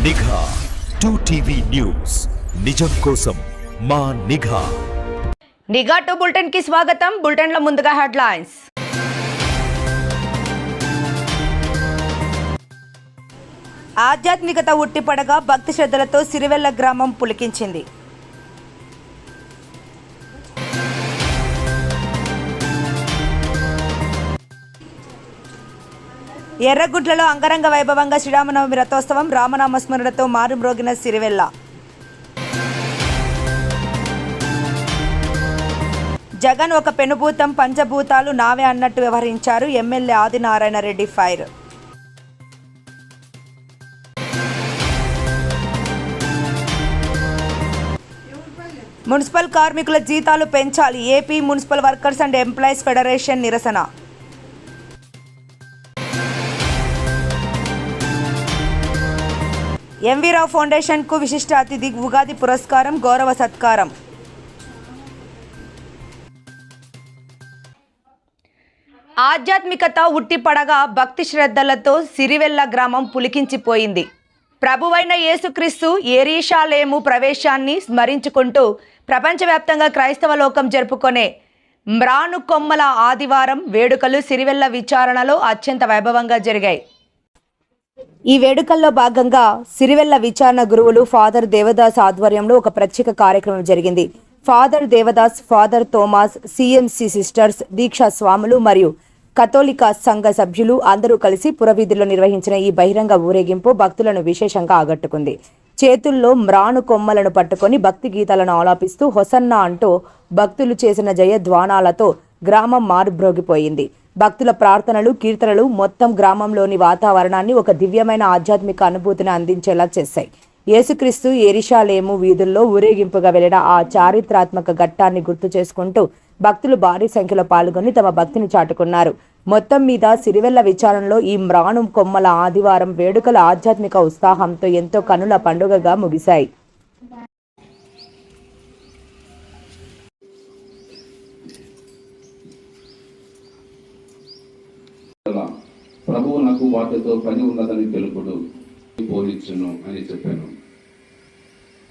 నిఘా 2TV news, నిజం కోసం మా నిఘా. నిఘా 2 బులెటిన్ కి స్వాగతం. బులెటిన్ లో ముందుగా హెడ్లైన్స్. ఆధ్యాత్మికత ఉట్టిపడగా భక్తి శ్రద్ధలతో సిరివెల్ల గ్రామం పులికించింది. ఎర్రగుడ్లలో అంగరంగ వైభవంగా శ్రీరామనవమి రథోత్సవం, రామనామ స్మరణతో మారుమ్రోగిన సిరివెల్ల. జగన్ ఒక పెనుభూతం, పంచభూతాలు నావే అన్నట్టు వ్యవహరించారు. MLA Adinarayana Reddy fire. Municipal కార్మికుల జీతాలు పెంచాలి. AP municipal workers and employees federation నిరసన. ఎంవి రావు ఫౌండేషన్కు విశిష్ట అతిథి ఉగాది పురస్కారం, గౌరవ సత్కారం. ఆధ్యాత్మికత ఉట్టిపడగా భక్తి శ్రద్ధలతో సిరివెల్ల గ్రామం పులికించిపోయింది. ప్రభువైన యేసుక్రీస్తు యెరూషలేము ప్రవేశాన్ని స్మరించుకుంటూ ప్రపంచవ్యాప్తంగా క్రైస్తవ లోకం జరుపుకునే మ్రానుకొమ్మల ఆదివారం వేడుకలు సిరివెల్ల విచారణలో అత్యంత వైభవంగా జరిగాయి. ఈ వేడుకల్లో భాగంగా సిరివెల్ల విచారణ గురువులు ఫాదర్ దేవదాస్ ఆధ్వర్యంలో ఒక ప్రత్యేక కార్యక్రమం జరిగింది. Father Devadas, father Thomas, CMC sisters, దీక్షా స్వాములు మరియు కథోలిక సంఘ సభ్యులు అందరూ కలిసి పురవీధుల్లో నిర్వహించిన ఈ బహిరంగ ఊరేగింపు భక్తులను విశేషంగా ఆకట్టుకుంది. చేతుల్లో మ్రాను కొమ్మలను పట్టుకొని భక్తి గీతాలను ఆలాపిస్తూ హొసన్నా అంటూ భక్తులు చేసిన జయధ్వానాలతో గ్రామం మారుబ్రోగిపోయింది. భక్తుల ప్రార్థనలు, కీర్తనలు మొత్తం గ్రామంలోని వాతావరణాన్ని ఒక దివ్యమైన ఆధ్యాత్మిక అనుభూతిని అందించేలా చేశాయి. యేసుక్రీస్తు యెరూషలేము వీధుల్లో ఊరేగింపుగా వెళ్లిన ఆ చారిత్రాత్మక ఘట్టాన్ని గుర్తు చేసుకుంటూ భక్తులు భారీ సంఖ్యలో పాల్గొని తమ భక్తిని చాటుకున్నారు. మొత్తం మీద సిరివెల్ల విచారణలో ఈ మ్రాను కొమ్మల ఆదివారం వేడుకల ఆధ్యాత్మిక ఉత్సాహంతో ఎంతో కనుల పండుగగా ముగిశాయి. ప్రభువు నాకు వాటితో పని ఉన్నదని తెలుపుడు బోధించును అని చెప్పాను.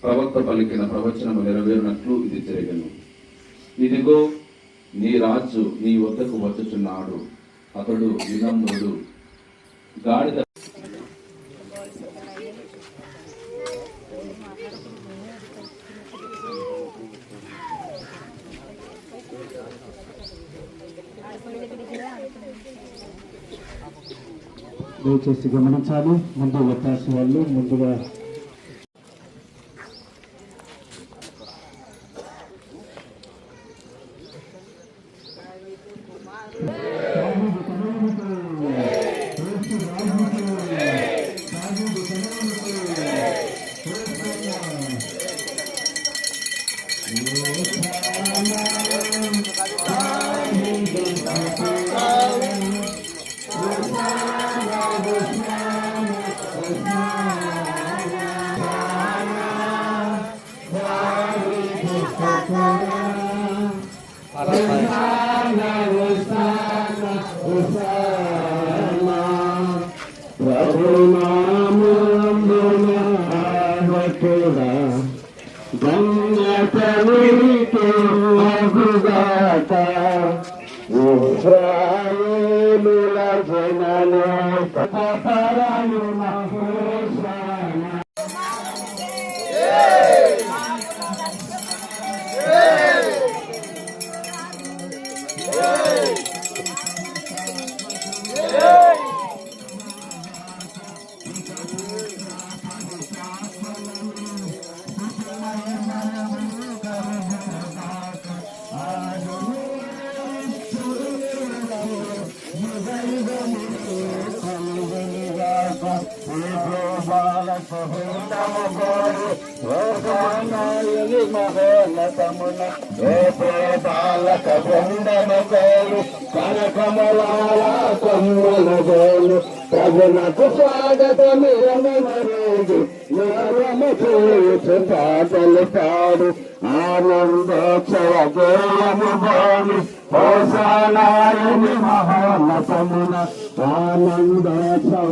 ప్రవక్త పలికిన ప్రవచనము నెరవేరినట్లు ఇది జరిగను. ఇదిగో నీ రాజు నీ వద్దకు వచ్చుచున్నాడు, అతడు వినమ్రుడు, గాడిద దయచేసి గమనించాలి. ముందు వత్తాసు వాళ్ళు ముందుగా కనకమలాల కొమ్మల గోలు ప్రభునకు స్వాగతము మరేగు నిరము చేయుచు పాటలు పాడు ఆనందోత్సవ గేయము బాడు హోసానాయని మహోన్నతమున ఆనందోత్సవ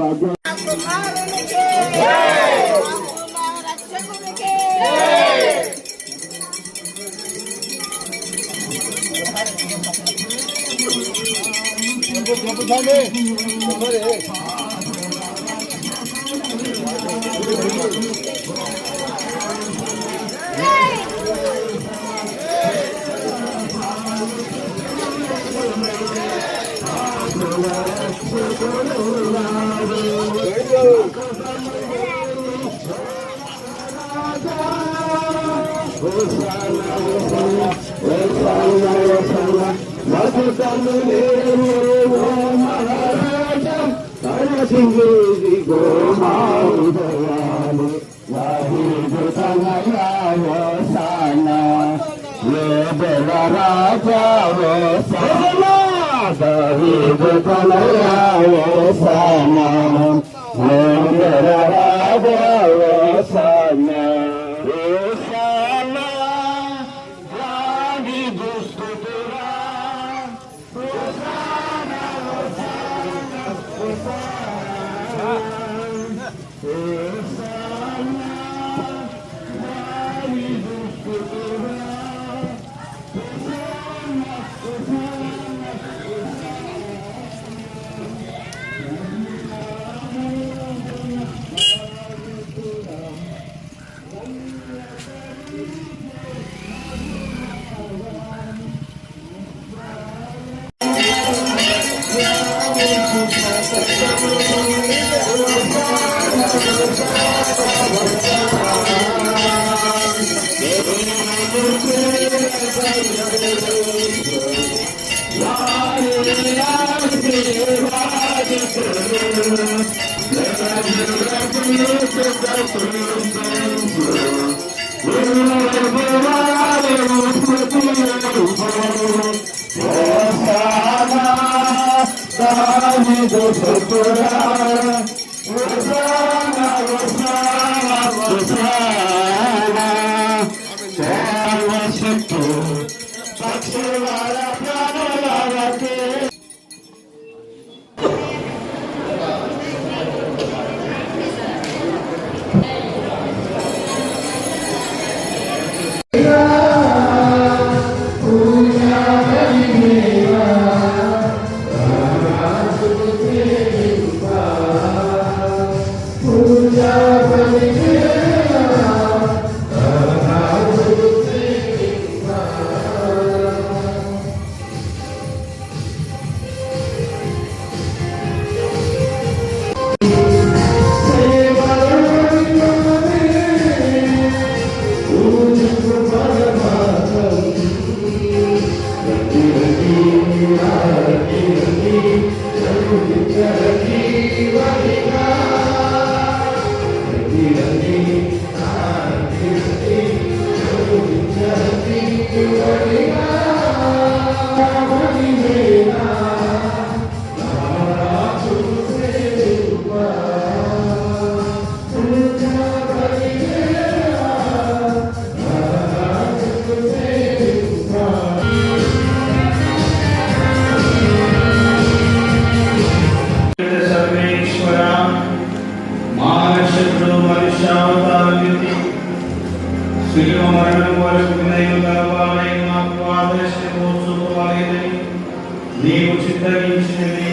నీవు చిత్తగించినది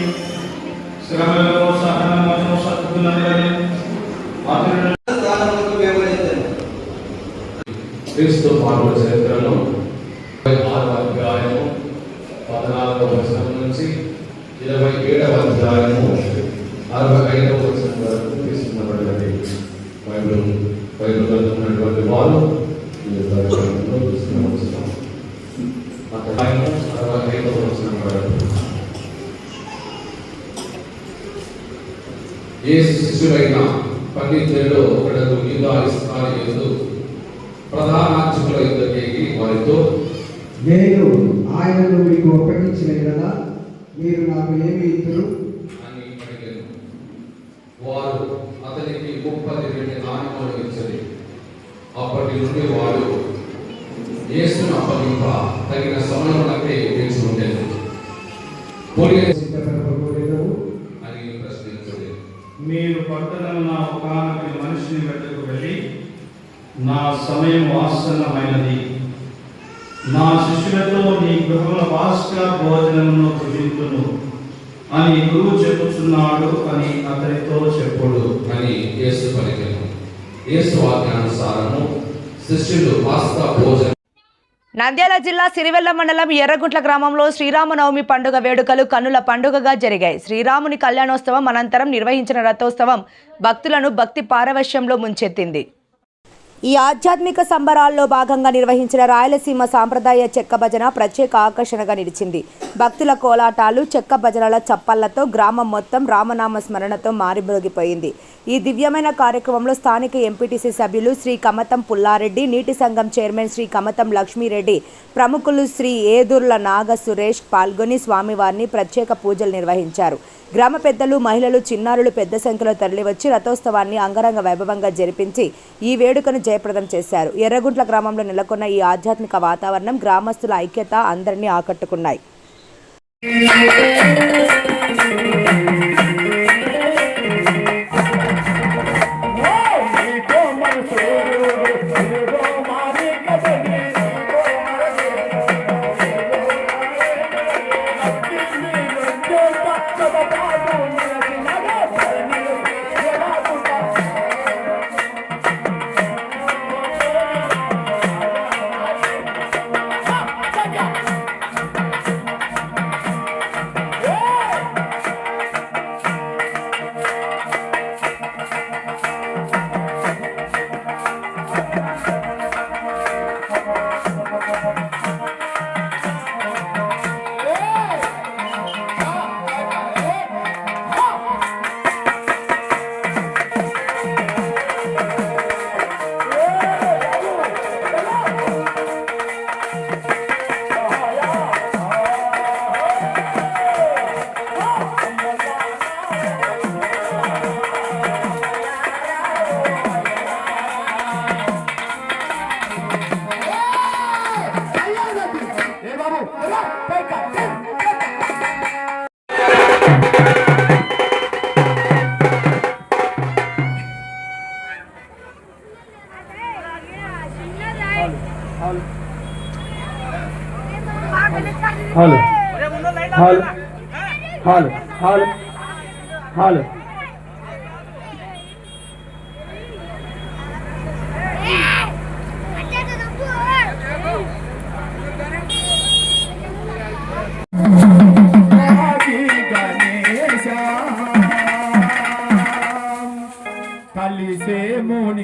శ్రమలలో సహనమును సద్గుణములను క్రీస్తు మానవ చరిత్రలో 16వ అధ్యాయము 14వ వచనం నుంచి 27వ అధ్యాయము 65వ వచనం వరకు తీసుకున్నటువంటి బైబిల్ ఉన్నటువంటి వారు ఈ కార్యక్రమంలో తీసుకున్నాం. అధ్యాయము 65వ వచనం వరకు యేసు శిష్యులైన 12 ఒకడు యూదా ఇస్కరియోతు ప్రధానార్చకుల యుద్ధకి వారితో, నేను ఆయనను మీకు అప్పగించిన కదా మీరు నాకు ఏమి ఇద్దరు అని అడిగాను. వారు అతనికి 30 నాణ్యములు ఇచ్చింది. అప్పటి నుండి వాడు యేసును అప్పగింప తగిన సమయమునకే వేచి ఉండేది. అని ప్రశ్నించింది. మీరు పట్టణమున ఒకానొక మనిషిని వెంటకు వెళ్ళి, నా సమయం ఆసన్నమైనది, నా శిష్యులతో నీ గృహముల పాస్కా భోజనమును భుజింతును అని గురువు చెప్పుచున్నాడు అని అతనితో చెప్పుడు అని యేసు పలికెను. యేసు ఆజ్ఞానుసారము శిష్యులు పాస్కా భోజనం. నంద్యాల జిల్లా సిరివెల్ల మండలం ఎర్రగుంట్ల గ్రామంలో శ్రీరామనవమి పండుగ వేడుకలు కన్నుల పండుగగా జరిగాయి. శ్రీరాముని కళ్యాణోత్సవం అనంతరం నిర్వహించిన రథోత్సవం భక్తులను భక్తి పారవశ్యంలో ముంచెత్తింది. ఈ ఆధ్యాత్మిక సంబరాల్లో భాగంగా నిర్వహించిన రాయలసీమ సాంప్రదాయ చెక్క భజన ప్రత్యేక ఆకర్షణగా నిలిచింది. భక్తుల కోలాటాలు, చెక్క భజనల చప్పళ్లతో గ్రామం మొత్తం రామనామ స్మరణతో మారిమోగిపోయింది. ఈ దివ్యమైన కార్యక్రమంలో స్థానిక ఎంపీటీసీ సభ్యులు శ్రీ కమతం పుల్లారెడ్డి, నీటి సంఘం చైర్మన్ శ్రీ కమతం లక్ష్మీరెడ్డి, ప్రముఖులు శ్రీ ఏదుర్ల నాగ సురేష్ పాల్గొని స్వామివారిని ప్రత్యేక పూజలు నిర్వహించారు. గ్రామ పెద్దలు, మహిళలు, చిన్నారులు పెద్ద సంఖ్యలో తరలివచ్చి రథోత్సవాన్ని అంగరంగ వైభవంగా జరిపించి ఈ వేడుకను జయప్రదం చేశారు. ఎర్రగుంట్ల గ్రామంలో నెలకొన్న ఈ ఆధ్యాత్మిక వాతావరణం, గ్రామస్తుల ఐక్యత అందరినీ ఆకట్టుకున్నాయి. Hello hello hello hello hello కలిసే మోని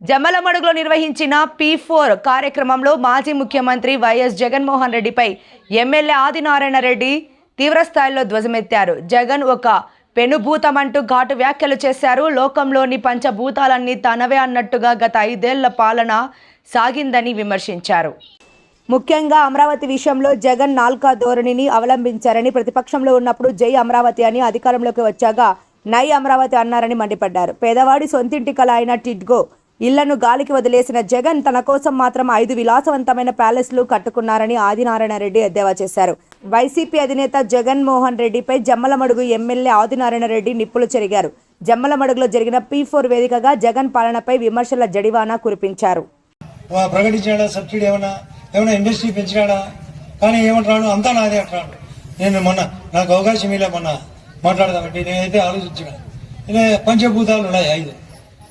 జమ్మలమడుగులో నిర్వహించిన P4 కార్యక్రమంలో మాజీ ముఖ్యమంత్రి వైఎస్ జగన్మోహన్ రెడ్డిపై ఎమ్మెల్యే ఆదినారాయణ రెడ్డి తీవ్రస్థాయిలో ధ్వజమెత్తారు. జగన్ ఒక పెనుభూతమంటూ ఘాటు వ్యాఖ్యలు చేశారు. లోకంలోని పంచభూతాలన్నీ తనవే అన్నట్టుగా గత 5 ఏళ్ల పాలన సాగిందని విమర్శించారు. ముఖ్యంగా అమరావతి విషయంలో జగన్ నాల్కా ధోరణిని అవలంబించారని, ప్రతిపక్షంలో ఉన్నప్పుడు జై అమరావతి అని, అధికారంలోకి వచ్చాక నై అమరావతి అన్నారని మండిపడ్డారు. పేదవాడి సొంతింటి కల అయిన టిడ్గో ఇళ్లను గాలికి వదిలేసిన జగన్ తన కోసం మాత్రం 5 విలాసవంతమైన ప్యాలెస్లు కట్టుకున్నారని ఆదినారాయణ రెడ్డి ఎద్దేవా చేశారు. వైసీపీ అధినేత జగన్ మోహన్ రెడ్డిపై జమ్మలమడుగు ఎమ్మెల్యే ఆదినారాయణ రెడ్డి నిప్పులు చెరిగారు. జమ్మలమడుగులో జరిగిన P4 వేదికగా జగన్ పాలనపై విమర్శల జడివాన కురిపించారు. ప్రకటించాడా సబ్సిడీ ఏమైనా ఇండస్ట్రీ పెంచినాడా? కానీ ఏమంటున్నాడు, అంతా నాదే అంటున్నాడు. నేను మొన్న నాకు అవకాశం ఇలా మొన్న మాట్లాడదామంటే నేనైతే ఆలోచించిన పంచభూతాలు ఉన్నాయి 5,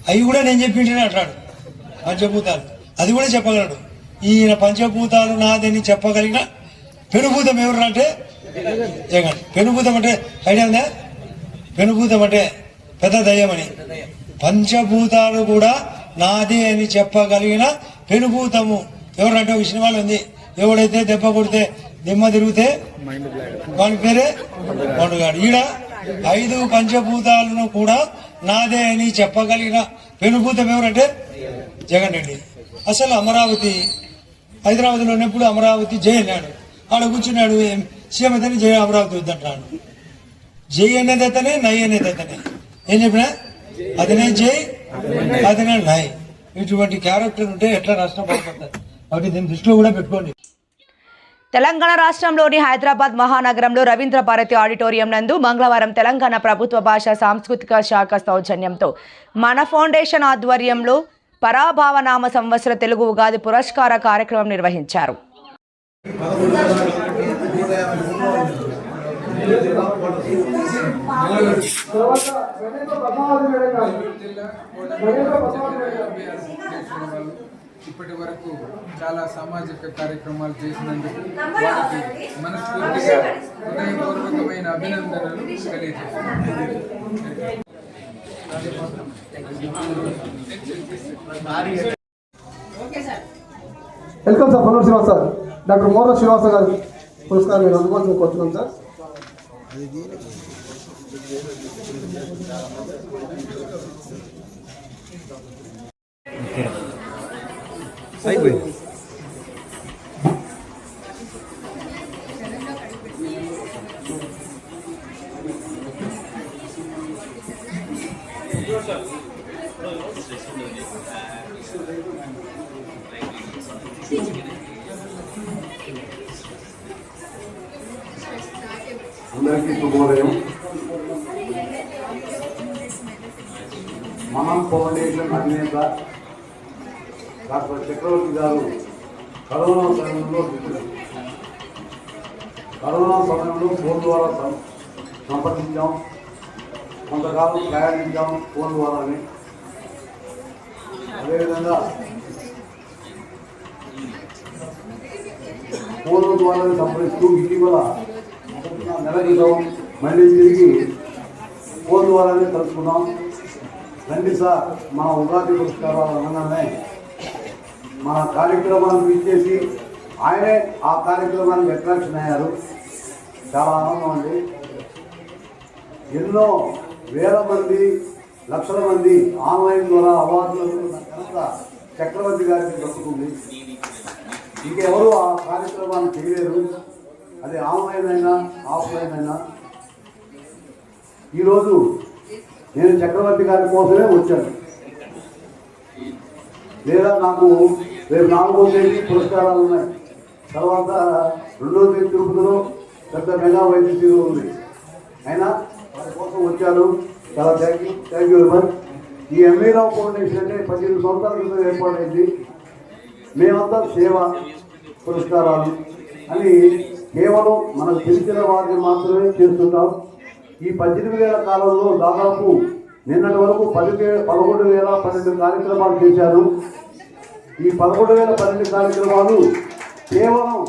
అవి కూడా నేను చెప్పింటేనే అంటాడు. పంచభూతాలు అది కూడా చెప్పగలడు. ఈయన పంచభూతాలు నాదని చెప్పగలిగిన పెనుభూతం ఎవరు అంటే జగన్. పెనుభూతం అంటే ఐడియా ఉందా? పెనుభూతం అంటే పెద్ద దయ్యమని. పంచభూతాలు కూడా నాదే అని చెప్పగలిగిన పెనుభూతము ఎవరంటే ఒక సినిమాలో ఉంది. ఎవడైతే దెబ్బ కొడితే దిమ్మ తిరిగితే వాడి పేరే పండుగాడు. ఈడ 5 పంచభూతాలను కూడా నాదే అని చెప్పగలిగిన పెనుభూతం ఎవరంటే జగన్ రెడ్డి. అసలు అమరావతి హైదరాబాద్లో ఉన్నప్పుడు అమరావతి జై అన్నాడు. ఆడ కూర్చున్నాడు సీఎం అయితే జై అమరావతి వద్దంటాడు. జై అనేది అతనే, నై అనేది అతనే. ఏం చెప్పినా అతనే జై, అతనే నై. ఇటువంటి క్యారెక్టర్ ఉంటే ఎట్లా రాష్ట్రం బాగుపడుతుంది. కాబట్టి దీని దృష్టిలో కూడా పెట్టుకోండి. తెలంగాణ రాష్ట్రంలోని హైదరాబాద్ మహానగరంలో రవీంద్ర భారతి ఆడిటోరియం నందు మంగళవారం తెలంగాణ ప్రభుత్వ భాషా సాంస్కృతిక శాఖ సౌజన్యంతో మన ఫౌండేషన్ ఆధ్వర్యంలో పరాభావనామ సంవత్సర తెలుగు ఉగాది పురస్కార కార్యక్రమం నిర్వహించారు. ఇప్పటి వరకు చాలా సామాజిక కార్యక్రమాలు చేసినందుకు వారికి మనస్ఫూర్తిగా హృదయపూర్వకమైన అభినందనలు తెలియజేస్తున్నాను. Welcome sir. Ponnuru Srinivas sir, doctor Morla Srinivasa గారు పురస్కారం మీరు అందుకోసం కోరుతున్నాం సార్. అందరికీ శుభోదయం. మనం ఫౌండేషన్ అధినేత డాక్టర్ చక్రవర్తి గారు కరోనా సమయంలో ఫోన్ ద్వారా సంప్రదించాం. కొంతకాలం ప్రయాణించాం ఫోన్ ద్వారానే. అదేవిధంగా ఫోన్ ద్వారానే సంప్రదిస్తూ ఇటీవల నెల క్రితం మళ్ళీ తిరిగి ఫోన్ ద్వారానే కలుసుకున్నాం. రండి సార్ మా ఉగాది పురస్కారాలు అనగానే మన కార్యక్రమాన్ని ఇచ్చేసి ఆయనే ఆ కార్యక్రమానికి అట్రాక్షన్ అయ్యారు. చాలా ఆనందం అండి. ఎన్నో వేల మంది, లక్షల మంది ఆన్లైన్ ద్వారా అవార్డులకు కనుక చక్రవర్తి గారికి దొరుకుతుంది. ఇంకెవరు ఆ కార్యక్రమాన్ని చేయలేరు. అది ఆన్లైన్ అయినా ఆఫ్లైన్ అయినా. ఈరోజు నేను చక్రవర్తి గారి కోసమే వచ్చాను. లేదా నాకు రేపు 4వ తేదీ పురస్కారాలు ఉన్నాయి. తర్వాత 2వ తేదీ తిరుపతిలో పెద్ద మెగా వైద్యులు ఉంది. అయినా వారి కోసం వచ్చాను. చాలా థ్యాంక్ యూ వెరీ మచ్. ఈ ఎంవీ రావు ఫౌండేషన్ అంటే 15 సంవత్సరాల క్రితం ఏర్పాటైంది. మేమంతా సేవ పురస్కారాలు అని కేవలం మనకు తెలిసిన వారిని మాత్రమే చేస్తుంటాం. ఈ 18,000 కాలంలో దాదాపు నిన్నటి వరకు 11,012 కార్యక్రమాలు చేశారు. ఈ 11,012 కార్యక్రమాలు కేవలం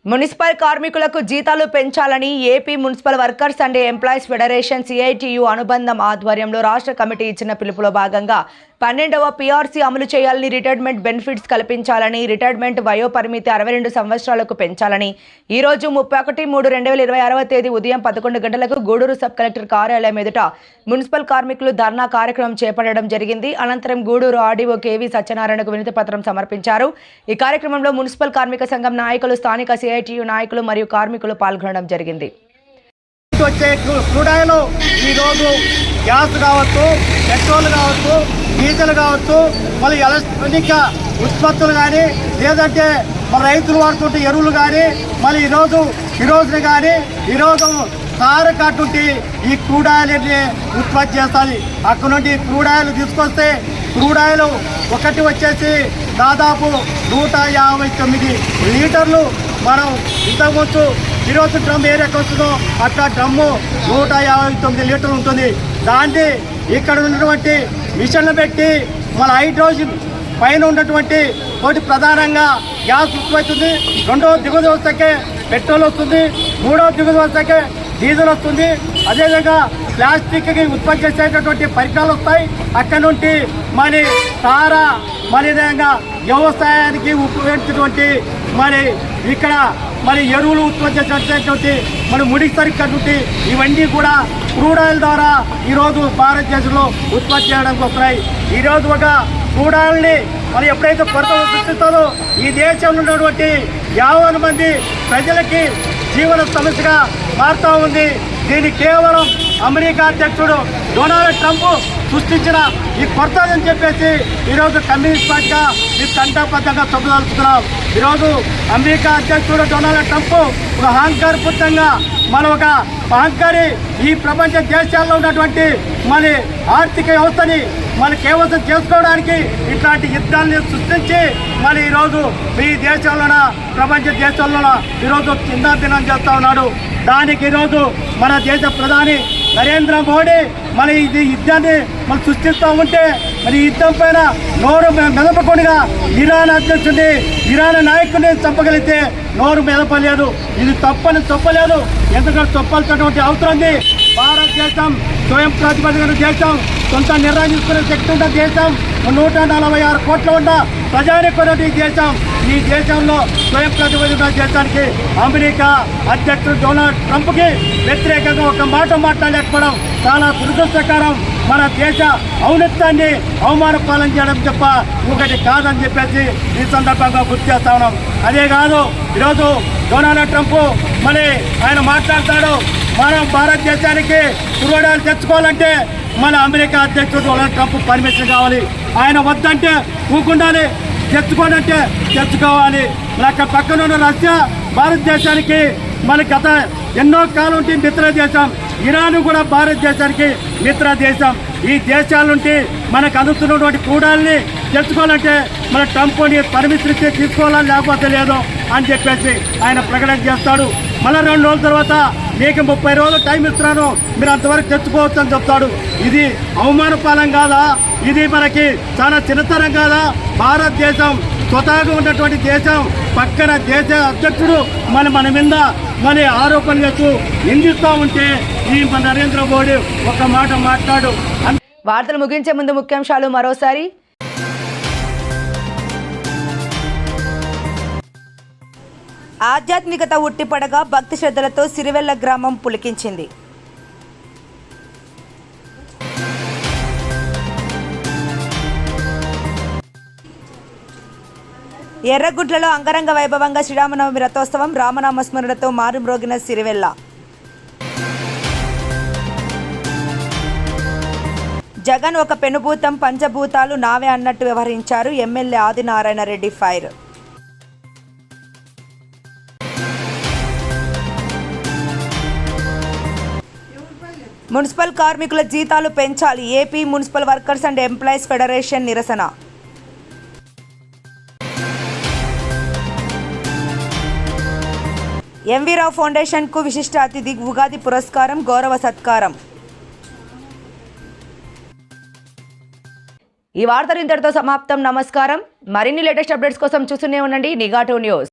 మున్సిపల్ కార్మికులకు జీతాలు పెంచాలని AP municipal workers and employees federation CITU అనుబంధం ఆధ్వర్యంలో రాష్ట్ర కమిటీ ఇచ్చిన పిలుపులో భాగంగా 12వ PRC అమలు చేయాలని, రిటైర్మెంట్ బెనిఫిట్స్ కల్పించాలని, రిటైర్మెంట్ వయోపరిమితి 62 సంవత్సరాలకు పెంచాలని ఈరోజు 31/3/2026 తేదీ ఉదయం 11 గంటలకు గూడూరు సబ్ కలెక్టర్ కార్యాలయం ఎదుట మున్సిపల్ కార్మికులు ధర్నా కార్యక్రమం చేపట్టడం జరిగింది. అనంతరం గూడూరు ఆర్డీఓ కేవీ సత్యనారాయణకు వినతి పత్రం సమర్పించారు. ఈ కార్యక్రమంలో మున్సిపల్ కార్మిక సంఘం నాయకులు, స్థానిక CITU నాయకులు మరియు కార్మికులు పాల్గొనడం జరిగింది. వచ్చే క్రూడాయిలు ఈరోజు గ్యాస్ కావచ్చు, పెట్రోల్ కావచ్చు, డీజిల్ కావచ్చు, మళ్ళీ ఎలక్ట్రానిక్ ఉత్పత్తులు కానీ, లేదంటే మన రైతులు వాడుతుంటే ఎరువులు కానీ, మళ్ళీ ఈరోజుని కానీ ఈరోజు కారు కట్టుంటే ఈ క్రూడాయిల్ని ఉత్పత్తి చేస్తుంది. అక్కడ నుండి క్రూడాయిలు తీసుకొస్తే క్రూడాయిలు ఒకటి వచ్చేసి దాదాపు 159 లీటర్లు. మనం ఇంతకుముందు ఈరోజు డ్రమ్ ఏ రకం వస్తుందో అట్లా డ్రమ్ము 159 లీటర్లు ఉంటుంది. దాన్ని ఇక్కడ ఉన్నటువంటి మిషన్లు పెట్టి మన హైడ్రోజన్ పైన ఉన్నటువంటి ఒకటి ప్రధానంగా గ్యాస్ ఉత్పత్తి ఉంది, రెండవ దిగువ వ్యవస్థకే పెట్రోల్ వస్తుంది, మూడవ దిగువ వ్యవస్థకే డీజిల్ వస్తుంది. అదేవిధంగా ప్లాస్టిక్కి ఉత్పత్తి చేసేటటువంటి పరికరాలు వస్తాయి. అక్కడి నుండి మరి తార మరి విధంగా వ్యవసాయానికి ఉపయోగించేటువంటి మరి ఇక్కడ మరి ఎరువులు ఉత్పత్తి చేసేటువంటి మరి ముడికి సరికటువంటి ఇవన్నీ కూడా క్రూడ్ ఆయిల్ ద్వారా ఈరోజు భారతదేశంలో ఉత్పత్తి చేయడానికి వస్తున్నాయి. ఈరోజు ఒక క్రూడ్ ఆయిల్ని మరి ఎప్పుడైతే కొరత సృష్టిస్తారో ఈ దేశంలో ఉన్నటువంటి 50 మంది ప్రజలకి జీవన సమస్యగా మారుతూ ఉంది. దీన్ని కేవలం అమెరికా అధ్యక్షుడు డొనాల్డ్ ట్రంప్ సృష్టించిన ఈ కొరత అని చెప్పేసి ఈరోజు కమ్యూనిస్ట్ పార్టీగా ఈ కంఠబద్ధంగా చెప్పదలుచుకున్నాం. ఈరోజు అమెరికా అధ్యక్షుడు డొనాల్డ్ ట్రంప్ ఒక అహంకారపూరితంగా ఒక అహంకారి ఈ ప్రపంచ దేశాల్లో ఉన్నటువంటి మన ఆర్థిక వ్యవస్థని కేవలం చేసుకోవడానికి ఇట్లాంటి యుద్ధాన్ని సృష్టించి ఈరోజు ఈ దేశంలోన ప్రపంచ దేశాల్లోన ఈరోజు దినం చేస్తూ ఉన్నాడు. దానికి ఈరోజు మన దేశ ప్రధాని నరేంద్ర మోడీ ఇది యుద్ధాన్ని సృష్టిస్తూ ఉంటే ఈ యుద్ధం పైన నోరు మెదపకుండా ఇరాన్ అధ్యక్షుడిని, ఇరాన్ నాయకుడిని చంపగలిగితే నోరు మెదపలేదు. ఇది తప్పలేదు. ఎందుకంటే తప్పాల్సినటువంటి అవసరం ఉంది. భారతదేశం స్వయం ప్రతిపదికన దేశం, సొంత నిర్ణయం తీసుకునే శక్తి ఉన్న దేశం, 146 కోట్ల ఉన్న ప్రజానికున్నటువంటి దేశం. ఈ దేశంలో స్వయం ప్రతిపదికన దేశానికి అమెరికా అధ్యక్షుడు డొనాల్డ్ ట్రంప్కి వ్యతిరేకంగా ఒక మాట మాట్లాడలేకపోవడం చాలా దురదృష్టకరం. మన దేశ ఔన్నత్యాన్ని అవమానపాలన చేయడం తప్ప ఒకటి కాదని చెప్పేసి ఈ సందర్భంగా గుర్తు చేస్తా ఉన్నాం. అదే కాదు, ఈరోజు డొనాల్డ్ ట్రంప్ ఆయన మాట్లాడతాడు, మనం భారతదేశానికి క్రూడ్ ఆయిల్ తెచ్చుకోవాలంటే మన అమెరికా అధ్యక్షుడు డొనాల్డ్ ట్రంప్ పర్మిషన్ కావాలి. ఆయన వద్దంటే ఊకుండాలి, తెచ్చుకోనంటే తెచ్చుకోవాలి. అక్కడ పక్కన ఉన్న రష్యా భారతదేశానికి గత ఎన్నో కాలం నుండి మిత్ర దేశం. ఇరాన్ కూడా భారతదేశానికి మిత్ర దేశం. ఈ దేశాల నుండి మనకు అందుతున్నటువంటి క్రూడ్ ఆయిల్ని తెచ్చుకోవాలంటే మన ట్రంప్ని పర్మిషన్ ఇచ్చి తీసుకోవాలని, లేకపోతే లేదు అని చెప్పేసి ఆయన ప్రకటన చేస్తాడు. మళ్ళీ 2 రోజుల తర్వాత మీకు 30 రోజులు టైం ఇస్తున్నాను, మీరు అంతవరకు తెచ్చుకోవచ్చు అని చెప్తాడు. ఇది అవమానపాలం కాదా? ఇది మనకి చాలా చిన్నతనం కాదా? భారతదేశం స్వతహాగా ఉన్నటువంటి దేశం పక్కన దేశ అధ్యక్షుడు మన మీద ఆరోపణలు చేస్తూ నిందిస్తూ ఉంటే ఈ నరేంద్ర మోడీ ఒక మాట మాట్లాడు. వార్తలు ముగించే ముందు ముఖ్యాంశాలు మరోసారి. ఆధ్యాత్మికత ఉట్టిపడగా భక్తి శ్రద్ధలతో సిరివెల్ల గ్రామం పులికించింది. ఎర్రగుడ్లలో అంగరంగ వైభవంగా శ్రీరామనవమి రథోత్సవం, రామనామ స్మరణతో మారుమ్రోగిన సిరివెల్ల. జగన్ ఒక పెనుభూతం, పంచభూతాలు నావే అన్నట్టు వ్యవహరించారు. MLA Adinarayana Reddy fire. Municipal కార్మికుల జీతాలు పెంచాలి. AP municipal workers and employees federation నిరసన. ఎంవి రావు ఫౌండేషన్కు విశిష్ట అతిథి ఉగాది పురస్కారం, గౌరవ సత్కారం. ఈ వార్తలు ఇంతటితో సమాప్తం. నమస్కారం. మరిన్ని లేటెస్ట్ అప్డేట్స్ కోసం చూస్తూనే ఉండండి నిఘా 2 న్యూస్.